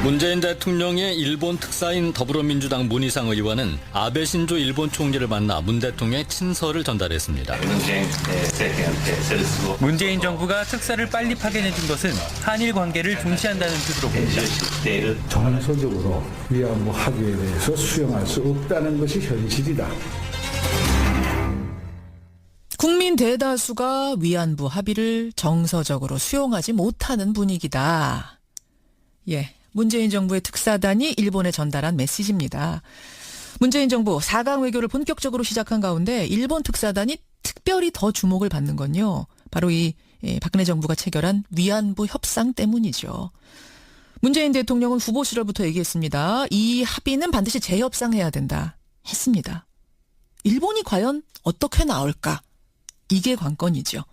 문재인 대통령의 일본 특사인 더불어민주당 문희상 의원은 아베 신조 일본 총리를 만나 문 대통령의 친서를 전달했습니다. 문재인 정부가 특사를 빨리 파견해준 것은 한일 관계를 중시한다는 뜻으로 봅니다. 정서적으로 위안부 합의에 대해서 수용할 수 없다는 것이 현실이다. 국민 대다수가 위안부 합의를 정서적으로 수용하지 못하는 분위기다. 예, 문재인 정부의 특사단이 일본에 전달한 메시지입니다. 문재인 정부 4강 외교를 본격적으로 시작한 가운데 일본 특사단이 특별히 더 주목을 받는 건요. 바로 이 박근혜 정부가 체결한 위안부 협상 때문이죠. 문재인 대통령은 후보 시절부터 얘기했습니다. 이 합의는 반드시 재협상해야 된다 했습니다. 일본이 과연 어떻게 나올까? 이게 관건이죠.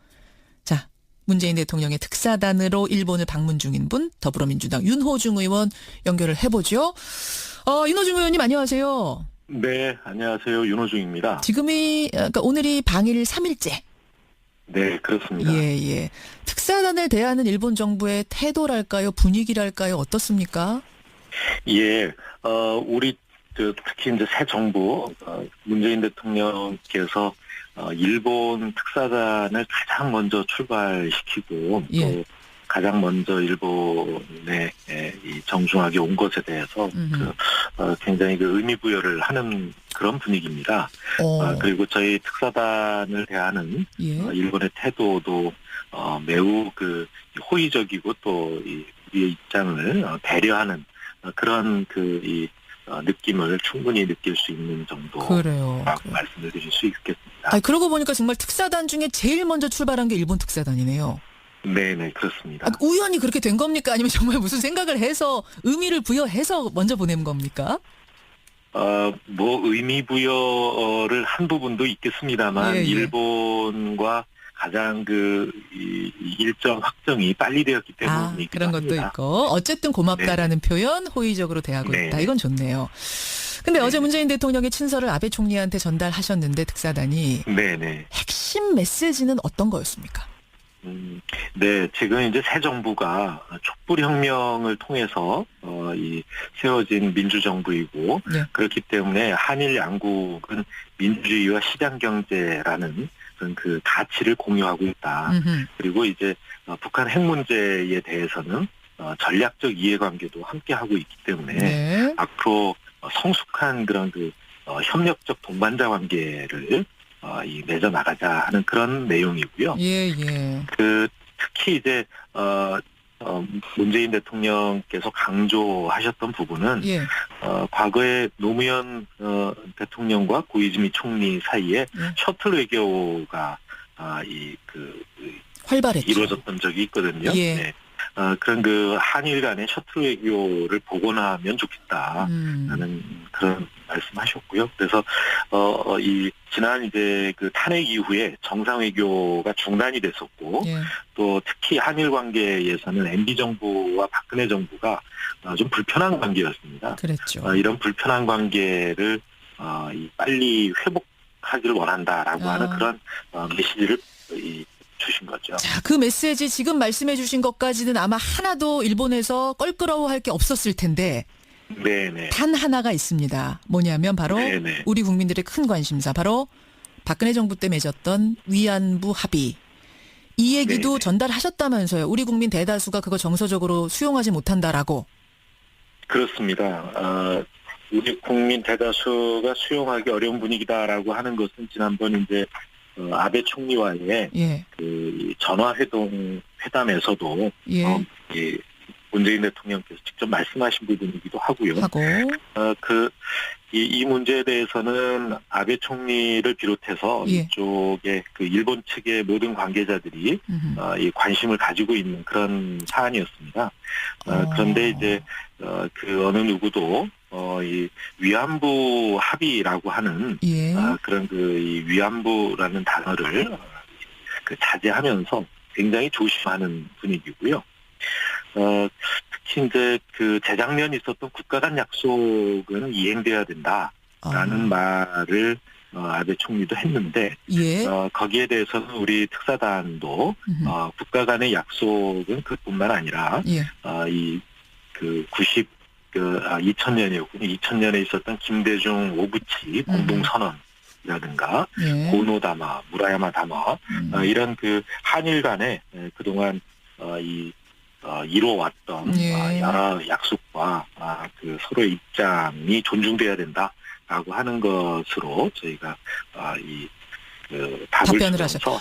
자, 문재인 대통령의 특사단으로 일본을 방문 중인 분, 더불어민주당 윤호중 의원 연결을 해보죠. 윤호중 의원님 안녕하세요. 네, 안녕하세요. 윤호중입니다. 그러니까 오늘이 방일 3일째. 네, 그렇습니다. 예. 특사단을 대하는 일본 정부의 태도랄까요? 분위기랄까요? 어떻습니까? 예, 우리 특히 이제 새 정부 문재인 대통령께서 일본 특사단을 가장 먼저 출발시키고 또 가장 먼저 일본에 정중하게 온 것에 대해서 굉장히 의미 부여를 하는 그런 분위기입니다. 그리고 저희 특사단을 대하는 일본의 태도도 매우 호의적이고 또 우리의 입장을 배려하는 그런 느낌을 충분히 느낄 수 있는 정도라고 말씀을 드릴 수 있겠습니다. 그러고 보니까 정말 특사단 중에 제일 먼저 출발한 게 일본 특사단이네요. 네, 그렇습니다. 우연히 그렇게 된 겁니까? 아니면 정말 무슨 생각을 해서 의미를 부여해서 먼저 보낸 겁니까? 의미 부여를 한 부분도 있겠습니다만 일본과 가장 일정 확정이 빨리 되었기 때문에 그런 것도 있고 어쨌든 고맙다라는 표현, 호의적으로 대하고 있다. 이건 좋네요. 근데 어제 문재인 대통령의 친서를 아베 총리한테 전달하셨는데 특사단이 핵심 메시지는 어떤 거였습니까? 네, 지금 이제 새 정부가 촛불혁명을 통해서 세워진 민주정부이고 그렇기 때문에 한일 양국은 민주주의와 시장경제라는 그 가치를 공유하고 있다. 그리고 이제 북한 핵 문제에 대해서는 전략적 이해관계도 함께 하고 있기 때문에 앞으로 성숙한 그런 협력적 동반자 관계를 맺어 나가자 하는 그런 내용이고요. 특히 이제 문재인 대통령께서 강조하셨던 부분은 과거에 노무현 대통령과 고이즈미 총리 사이에 셔틀 외교가 활발했죠. 이루어졌던 적이 있거든요. 그런 한일 간의 셔틀 외교를 복원하면 좋겠다라는 그런 말씀하셨고요. 그래서 지난 이제 탄핵 이후에 정상 외교가 중단이 됐었고 또 특히 한일 관계에서는 MB 정부와 박근혜 정부가 좀 불편한 관계였습니다. 그랬죠. 이런 불편한 관계를 빨리 회복하기를 원한다라고 하는 그런 메시지를 주신 거죠. 자, 그 메시지 지금 말씀해 주신 것까지는 아마 하나도 일본에서 껄끄러워할 게 없었을 텐데 단 하나가 있습니다. 뭐냐면 바로 우리 국민들의 큰 관심사, 바로 박근혜 정부 때 맺었던 위안부 합의. 이 얘기도 전달하셨다면서요. 우리 국민 대다수가 그거 정서적으로 수용하지 못한다라고. 그렇습니다. 우리 국민 대다수가 수용하기 어려운 분위기다라고 하는 것은 지난번 이제 아베 총리와의 회담에서도 문재인 대통령께서 직접 말씀하신 부분이기도 하고요. 이 문제에 대해서는 아베 총리를 비롯해서 이쪽에 일본 측의 모든 관계자들이 관심을 가지고 있는 그런 사안이었습니다. 그런데 이제 어느 누구도 이 위안부 합의라고 하는 그런 이 위안부라는 단어를 자제하면서 굉장히 조심하는 분위기고요. 특히 이제 재작년 있었던 국가 간 약속은 이행돼야 된다라는 말을 아베 총리도 했는데 거기에 대해서는 우리 특사단도 국가 간의 약속은 그뿐만 아니라 이 90 2000년이었군요. 2000년에 있었던 김대중 오부치 공동선언이라든가 예. 고노다마, 무라야마 다마 이런 그 한일 간에 그동안 이뤄왔던 예. 여러 약속과 그 서로의 입장이 존중돼야 된다라고 하는 것으로 저희가 답을 답변을 주면서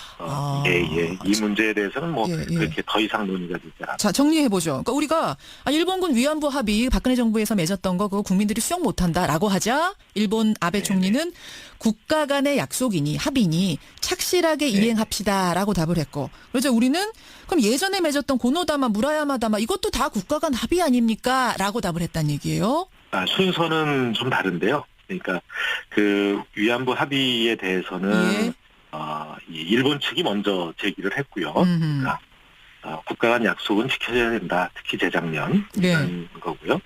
이 문제에 대해서는 뭐 그렇게 더 이상 논의가 되지 않았습니다. 자, 정리해보죠. 그러니까 우리가 일본군 위안부 합의 박근혜 정부에서 맺었던 거 그거 국민들이 수용 못한다라고 하자 일본 아베 총리는 국가 간의 약속이니 합의니 착실하게 이행합시다라고 답을 했고 그래서 우리는 그럼 예전에 맺었던 고노다마, 무라야마 다마 이것도 다 국가 간 합의 아닙니까? 라고 답을 했단 얘기예요. 순서는 좀 다른데요. 그러니까 그 위안부 합의에 대해서는 이 일본 측이 먼저 제기를 했고요. 그러니까 국가 간 약속은 지켜져야 된다. 특히 재작년 이런 거고요.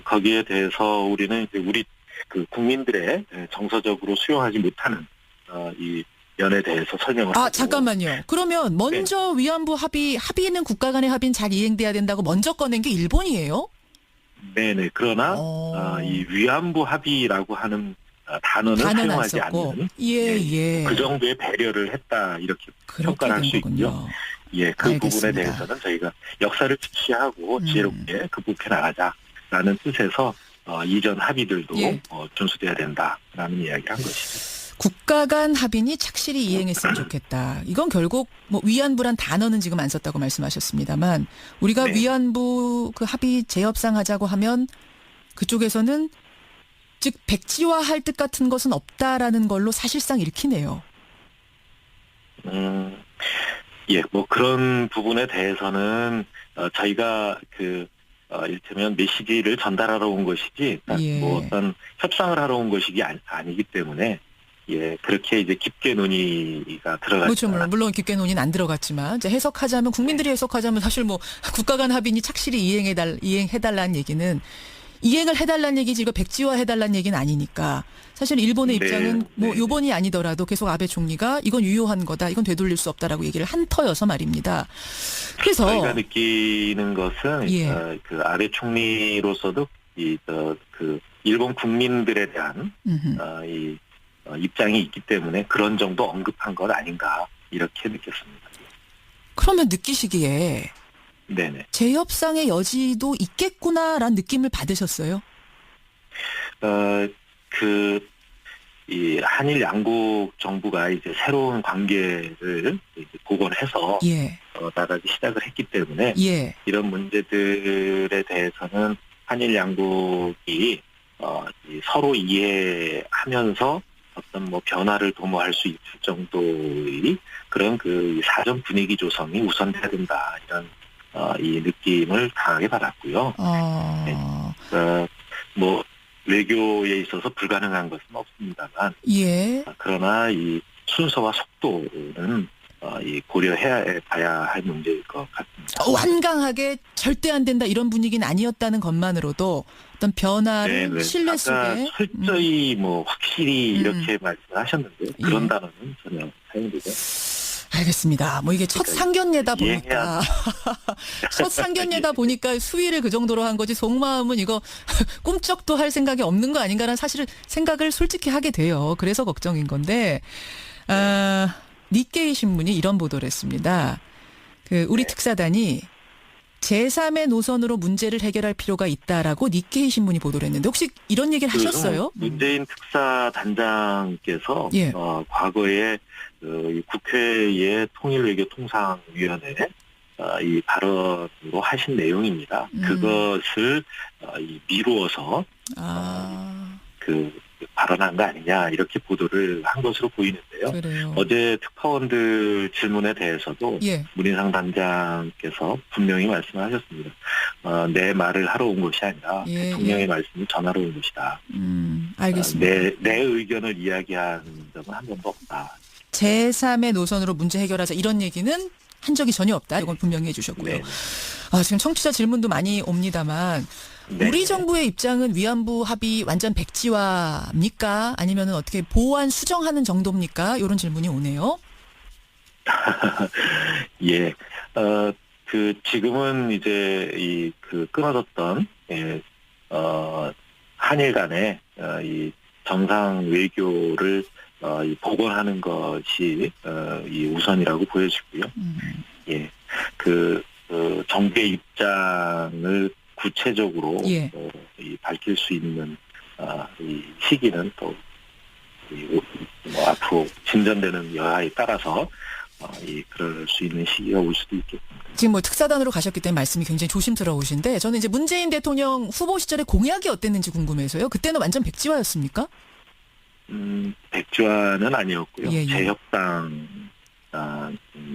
거기에 대해서 우리는 이제 우리 그 국민들의 정서적으로 수용하지 못하는 이 면에 대해서 설명을 하고. 잠깐만요. 그러면 먼저 위안부 합의는 국가 간의 합의는 잘 이행돼야 된다고 먼저 꺼낸 게 일본이에요? 네네. 그러나 이 위안부 합의라고 하는 단어는 사용하지 않는 그 정도의 배려를 했다 이렇게 평가를 할 수 있고요. 그 알겠습니다. 부분에 대해서는 저희가 역사를 직시하고 지혜롭게 극복해 나가자라는 뜻에서 이전 합의들도 준수돼야 된다라는 이야기를 한 것이죠. 국가 간 합의니 착실히 이행했으면 좋겠다. 이건 결국 뭐 위안부란 단어는 지금 안 썼다고 말씀하셨습니다만 우리가 위안부 그 합의 재협상하자고 하면 그쪽에서는 즉 백지화할 뜻 같은 것은 없다라는 걸로 사실상 읽히네요. 뭐 그런 부분에 대해서는 저희가 이를테면 메시지를 전달하러 온 것이지 뭐 어떤 협상을 하러 온 것이 아니기 때문에 그렇게 이제 깊게 논의가 들어갔죠. 그렇죠. 물론 깊게 논의는 안 들어갔지만 이제 해석하자면 국민들이 해석하자면 사실 뭐 국가 간 합의니 착실히 이행해달라는 얘기는 이행을 해달라는 얘기지 이거 백지화해달라는 얘기는 아니니까 사실 일본의 입장은 뭐 요번이 아니더라도 계속 아베 총리가 이건 유효한 거다. 이건 되돌릴 수 없다라고 얘기를 한 터여서 말입니다. 그래서 저희가 느끼는 것은 그 아베 총리로서도 그 일본 국민들에 대한 입장이 있기 때문에 그런 정도 언급한 것 아닌가 이렇게 느꼈습니다. 그러면 느끼시기에 재협상의 여지도 있겠구나라는 느낌을 받으셨어요? 이 한일 양국 정부가 이제 새로운 관계를 이제 복원해서 나가기 시작을 했기 때문에 이런 문제들에 대해서는 한일 양국이 서로 이해하면서 어떤 뭐 변화를 도모할 수 있을 정도의 그런 그 사전 분위기 조성이 우선돼야 된다 이런 이 느낌을 강하게 받았고요. 뭐 외교에 있어서 불가능한 것은 없습니다만, 그러나 이 순서와 속도는 고려해야 봐야 할 문제일 것 같습니다. 완강하게 절대 안 된다 이런 분위기는 아니었다는 것만으로도 어떤 변화를 신뢰 속에 철저히 뭐 확실히 이렇게 말씀하셨는데 그런 단어는 전혀 사용되지 않습니다. 알겠습니다. 뭐 이게 첫 상견례다 보니까 첫 상견례다 보니까 수위를 그 정도로 한 거지 속마음은 이거 꿈쩍도 할 생각이 없는 거 아닌가라는 사실을 생각을 솔직히 하게 돼요. 그래서 걱정인 건데 니케이 신문이 이런 보도를 했습니다. 우리 특사단이 제3의 노선으로 문제를 해결할 필요가 있다라고 니케이 신문이 보도를 했는데 혹시 이런 얘기를 하셨어요? 문재인 특사단장께서 과거에 국회의 통일외교통상위원회 이 발언으로 하신 내용입니다. 그것을 미루어서 발언한 거 아니냐 이렇게 보도를 한 것으로 보이는데요. 그래요. 어제 특파원들 질문에 대해서도 문인상 단장께서 분명히 말씀하셨습니다. 내 말을 하러 온 것이 아니라 대통령의 말씀을 전하러 온 것이다. 알겠습니다. 내 의견을 이야기한 적은 한 번도 없다. 제3의 노선으로 문제 해결하자 이런 얘기는 한 적이 전혀 없다. 이건 분명히 해주셨고요. 지금 청취자 질문도 많이 옵니다만 우리 정부의 입장은 위안부 합의 완전 백지화입니까? 아니면은 어떻게 보완 수정하는 정도입니까? 이런 질문이 오네요. 지금은 이제 끊어졌던 한일 간의 이 정상 외교를 이 복원하는 것이 이 우선이라고 보여지고요. 예, 정부의 입장을 구체적으로 예. 이 밝힐 수 있는 이 시기는 또 앞으로 진전되는 여하에 따라서 그럴 수 있는 시기가 올 수도 있겠습니다. 지금 뭐 특사단으로 가셨기 때문에 말씀이 굉장히 조심스러우신데 저는 이제 문재인 대통령 후보 시절에 공약이 어땠는지 궁금해서요. 그때는 완전 백지화였습니까? 백지화는 아니었고요. 예, 예. 재협상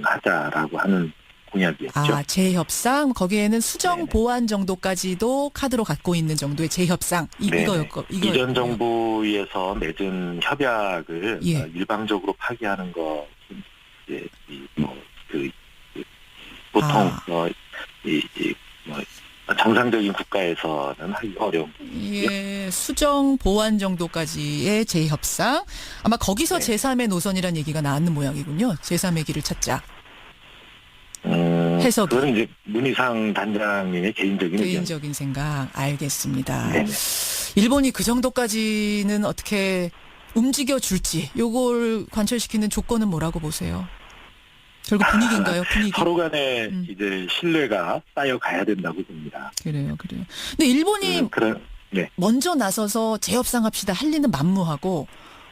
하자라고 하는 공약이었죠. 아, 재협상 거기에는 수정 네네. 보완 정도까지도 카드로 갖고 있는 정도의 재협상 네네. 이전 이거였고요. 정부에서 맺은 협약을 예. 일방적으로 파기하는 것은 이제 보통 정상적인 국가에서는 하기 어려운 부분이고요. 예, 수정 보완 정도까지의 재협상. 아마 거기서 네. 제3의 노선이라는 얘기가 나왔는 모양이군요. 제3의 길을 찾자. 해석이. 그건 이제 문희상 단장님의 개인적인 의견. 개인적인 생각 알겠습니다. 네네. 일본이 그 정도까지는 어떻게 움직여 줄지 요걸 관철시키는 조건은 뭐라고 보세요? 결국 분위기인가요? 분위기. 서로 간에 이제 신뢰가 쌓여가야 된다고 봅니다. 그래요. 근데 일본이 네. 먼저 나서서 재협상합시다 할 리는 만무하고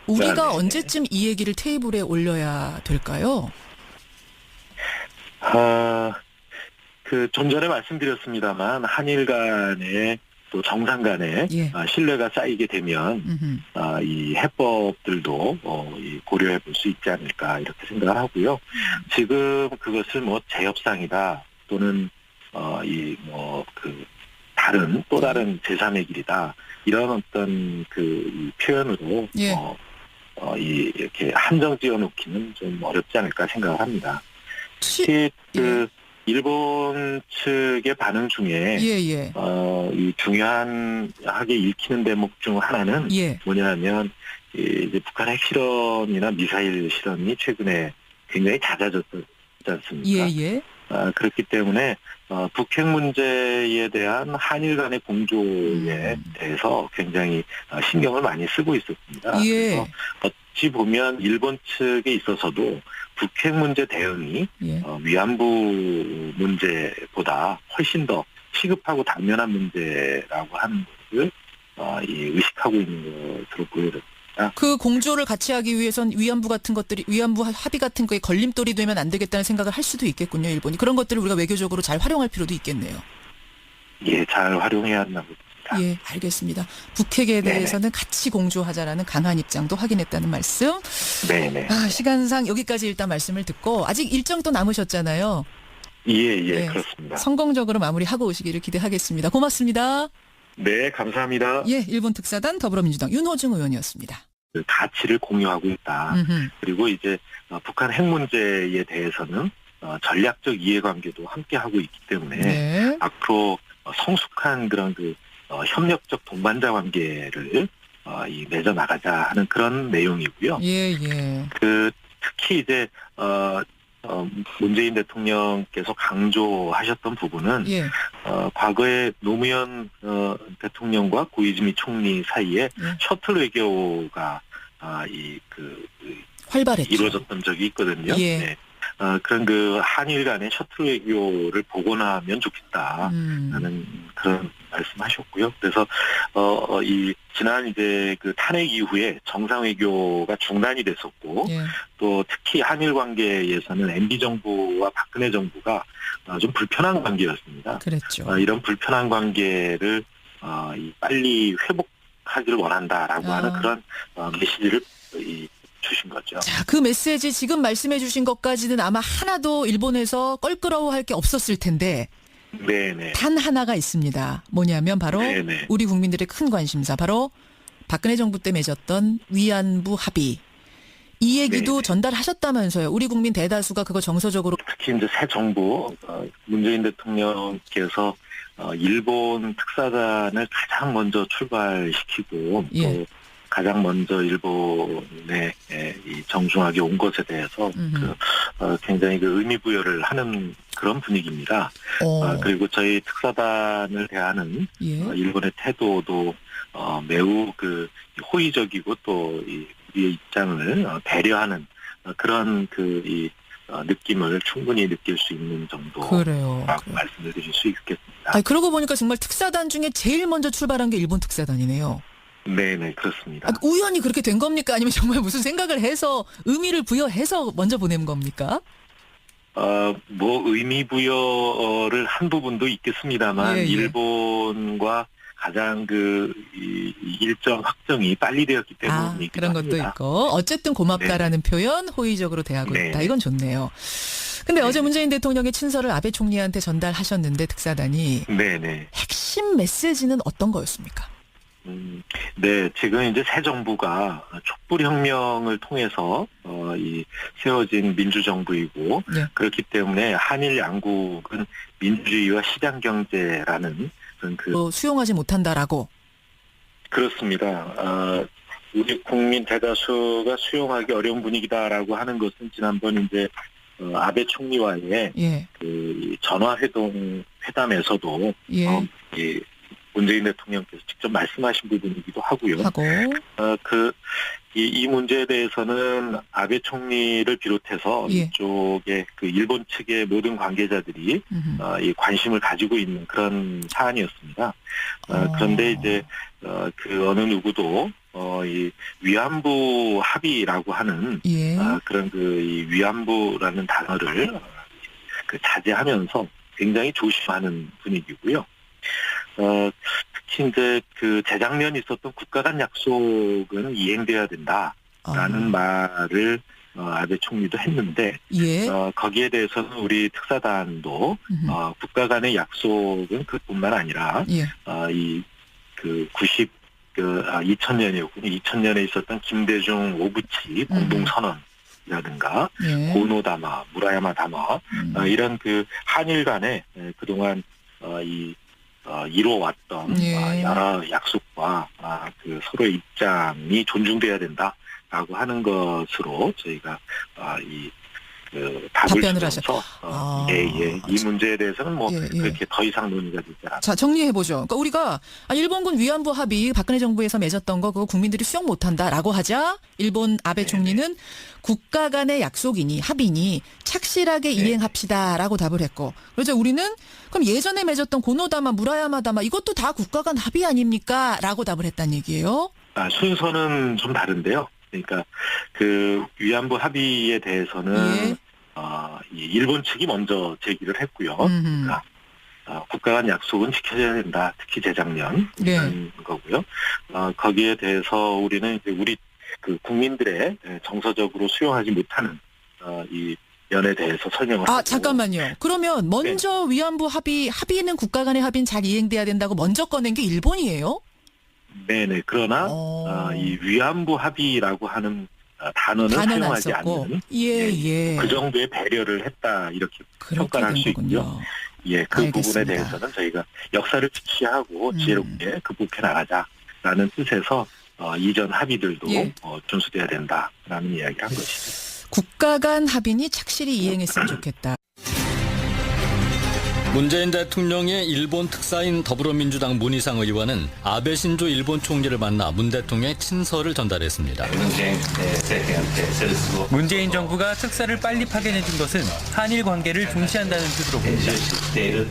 우리가 네네. 언제쯤 이 얘기를 테이블에 올려야 될까요? 좀 전에 말씀드렸습니다만 한일 간의 또 정상 간에 예. 신뢰가 쌓이게 되면 이 해법들도 고려해 볼 수 있지 않을까 이렇게 생각을 하고요. 지금 그것을 재협상이다 또는 다른 또 다른 제3의 길이다 이런 어떤 이 표현으로 예. 이렇게 한정 지어놓기는 좀 어렵지 않을까 생각을 합니다. 특히 일본 측의 반응 중에 예. 이 중요하게 읽히는 대목 중 하나는 예. 뭐냐면 이제 북한 핵실험이나 미사일 실험이 최근에 굉장히 잦아졌지 않습니까? 예. 그렇기 때문에 북핵 문제에 대한 한일 간의 공조에 대해서 굉장히 신경을 많이 쓰고 있었습니다. 예. 그래서 어찌 보면 일본 측에 있어서도 북핵 문제 대응이 예. 위안부 문제보다 훨씬 더 시급하고 당면한 문제라고 하는 것을 의식하고 있는 것으로 보여집니다. 그 공조를 같이 하기 위해선 위안부 합의 같은 거에 걸림돌이 되면 안 되겠다는 생각을 할 수도 있겠군요. 일본이. 그런 것들을 우리가 외교적으로 잘 활용할 필요도 있겠네요. 예, 잘 활용해야 한다고 봅니다. 예, 알겠습니다. 북핵에 대해서는 같이 공조하자라는 강한 입장도 확인했다는 말씀. 네네. 시간상 여기까지 일단 말씀을 듣고 아직 일정 또 남으셨잖아요. 예, 그렇습니다. 성공적으로 마무리하고 오시기를 기대하겠습니다. 고맙습니다. 네, 감사합니다. 예, 일본 특사단 더불어민주당 윤호중 의원이었습니다. 그 가치를 공유하고 있다. 그리고 이제 북한 핵 문제에 대해서는 전략적 이해관계도 함께 하고 있기 때문에 네. 앞으로 성숙한 그런 협력적 동반자 관계를 맺어 나가자 하는 그런 내용이고요. 예. 특히 이제 문재인 대통령께서 강조하셨던 부분은 예. 과거에 노무현 대통령과 고이즈미 총리 사이에 셔틀 외교가 활발했죠. 이루어졌던 적이 있거든요. 예. 네. 그런 한일 간의 셔틀 외교를 복원하면 좋겠다라는 그런 말씀하셨고요. 그래서 지난 이제 탄핵 이후에 정상 외교가 중단이 됐었고 예. 또 특히 한일 관계에서는 MB 정부와 박근혜 정부가 좀 불편한 관계였습니다. 그랬죠. 이런 불편한 관계를 빨리 회복하기를 원한다라고 하는 그런 메시지를 주신 거죠. 자, 그 메시지 지금 말씀해 주신 것까지는 아마 하나도 일본에서 껄끄러워할 게 없었을 텐데 네네. 단 하나가 있습니다. 뭐냐면 바로 네네. 우리 국민들의 큰 관심사 바로 박근혜 정부 때 맺었던 위안부 합의. 이 얘기도 네네. 전달하셨다면서요. 우리 국민 대다수가 그거 정서적으로. 특히 이제 새 정부 문재인 대통령께서 일본 특사단을 가장 먼저 출발시키고 예. 가장 먼저 일본에 이 정중하게 온 것에 대해서 굉장히 그 의미 부여를 하는 그런 분위기입니다. 그리고 저희 특사단을 대하는 예. 일본의 태도도 매우 그 호의적이고 또 우리의 입장을 배려하는 그런 이 느낌을 충분히 느낄 수 있는 정도라고 그래요. 말씀을 드릴 수 있겠습니다. 아니, 그러고 보니까 정말 특사단 중에 제일 먼저 출발한 게 일본 특사단이네요. 네네, 그렇습니다. 아, 우연히 그렇게 된 겁니까? 아니면 정말 무슨 생각을 해서 의미를 부여해서 먼저 보낸 겁니까? 뭐 의미 부여를 한 부분도 있겠습니다만 예, 예. 일본과 가장 이 일정 확정이 빨리 되었기 때문이기도 그런 것도 합니다. 있고 어쨌든 고맙다라는 표현, 호의적으로 대하고 네. 있다. 이건 좋네요. 근데 어제 문재인 대통령의 친서를 아베 총리한테 전달하셨는데 특사단이 네네. 핵심 메시지는 어떤 거였습니까? 네, 지금 이제 새 정부가 촛불혁명을 통해서 이 세워진 민주정부이고 네. 그렇기 때문에 한일 양국은 민주주의와 시장경제라는 그런 수용하지 못한다라고. 그렇습니다. 우리 국민 대다수가 수용하기 어려운 분위기다라고 하는 것은 지난번 이제 아베 총리와의 예. 그 회담에서도 예. 이 문재인 대통령께서 직접 말씀하신 부분이기도 하고요. 하고. 이 문제에 대해서는 아베 총리를 비롯해서 예. 이쪽에 그 일본 측의 모든 관계자들이 이 관심을 가지고 있는 그런 사안이었습니다. 그런데 이제 그 어느 누구도 이 위안부 합의라고 하는 예. 그런 이 위안부라는 단어를 자제하면서 굉장히 조심하는 분위기고요. 특히 이제 그 재작년 있었던 국가 간 약속은 이행돼야 된다라는 말을 아베 총리도 했는데 예. 거기에 대해서는 우리 특사단도 국가 간의 약속은 그뿐만 아니라 예. 2000년이었군요. 2000년에 있었던 김대중 오부치 공동선언이라든가 예. 고노다마, 무라야마 다마 이런 그 한일 간에 그동안 이루어왔던 예. 여러 약속과 그 서로의 입장이 존중돼야 된다라고 하는 것으로 저희가 답변을 주면서 이 문제에 대해서는 뭐 그렇게 더 이상 논의가 되지 않았습니다. 자, 정리해보죠. 그러니까 우리가 일본군 위안부 합의 박근혜 정부에서 맺었던 거 그거 국민들이 수용 못한다라고 하자 일본 아베 총리는 국가 간의 약속이니 합의니 착실하게 이행합시다라고 답을 했고 그래서 우리는 그럼 예전에 맺었던 고노다마 무라야마 다마 이것도 다 국가 간 합의 아닙니까? 라고 답을 했다는 얘기예요. 순서는 좀 다른데요. 그러니까 그 위안부 합의에 대해서는 이 일본 측이 먼저 제기를 했고요. 그러니까 국가 간 약속은 지켜져야 된다. 특히 재작년 이런 거고요. 거기에 대해서 우리는 이제 우리 그 국민들의 정서적으로 수용하지 못하는 이 면에 대해서 설명을 하고. 잠깐만요. 그러면 먼저 위안부 합의는 국가 간의 합의는 잘 이행돼야 된다고 먼저 꺼낸 게 일본이에요? 네네. 그러나 이 위안부 합의라고 하는 단어는 사용하지 않는 그 정도의 배려를 했다 이렇게 평가를 할 수 있고요. 그 알겠습니다. 부분에 대해서는 저희가 역사를 직시하고 지혜롭게 극복해 나가자라는 뜻에서 이전 합의들도 준수돼야 된다라는 이야기를 한 것이죠. 국가 간 합의니 착실히 이행했으면 좋겠다. 문재인 대통령의 일본 특사인 더불어민주당 문희상 의원은 아베 신조 일본 총리를 만나 문 대통령의 친서를 전달했습니다. 문재인 정부가 특사를 빨리 파견해준 것은 한일 관계를 중시한다는 뜻으로 봅니다.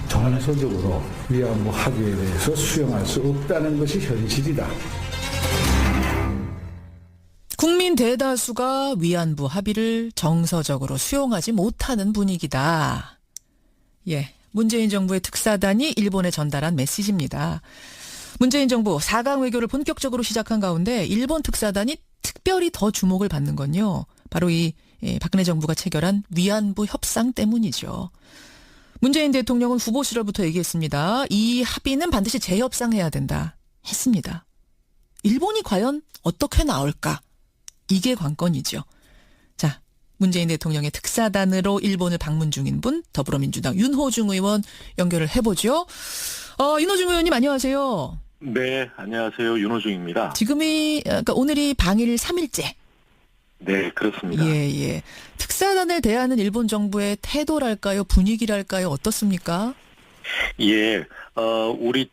정서적으로 위안부 합의에 대해서 수용할 수 없다는 것이 현실이다. 국민 대다수가 위안부 합의를 정서적으로 수용하지 못하는 분위기다. 문재인 정부의 특사단이 일본에 전달한 메시지입니다. 문재인 정부 4강 외교를 본격적으로 시작한 가운데 일본 특사단이 특별히 더 주목을 받는 건요. 바로 박근혜 정부가 체결한 위안부 협상 때문이죠. 문재인 대통령은 후보 시절부터 얘기했습니다. 이 합의는 반드시 재협상해야 된다 했습니다. 일본이 과연 어떻게 나올까? 이게 관건이죠. 자, 문재인 대통령의 특사단으로 일본을 방문 중인 분 더불어민주당 윤호중 의원 연결을 해보죠. 윤호중 의원님 안녕하세요. 네, 안녕하세요. 윤호중입니다. 그러니까 오늘이 방일 3일째. 네, 그렇습니다. 예. 특사단을 대하는 일본 정부의 태도랄까요? 분위기랄까요? 어떻습니까? 예, 우리